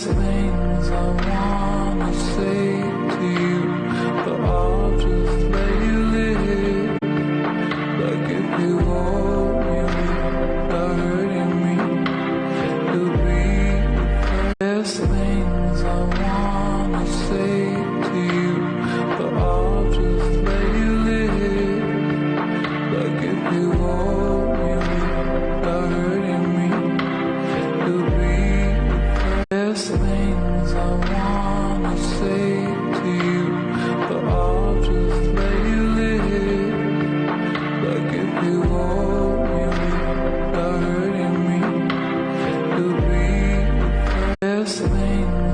things I wanna say to you, but I'll just let you live. Like if you hold me without hurting me, you'll be the best things I wanna say to you, but I'll just let you live. Like if you hold me without hurting me, you'll be best things I wanna say to you, but I'll just let you live. Like if you hold me without hurting me, you'll be the best thing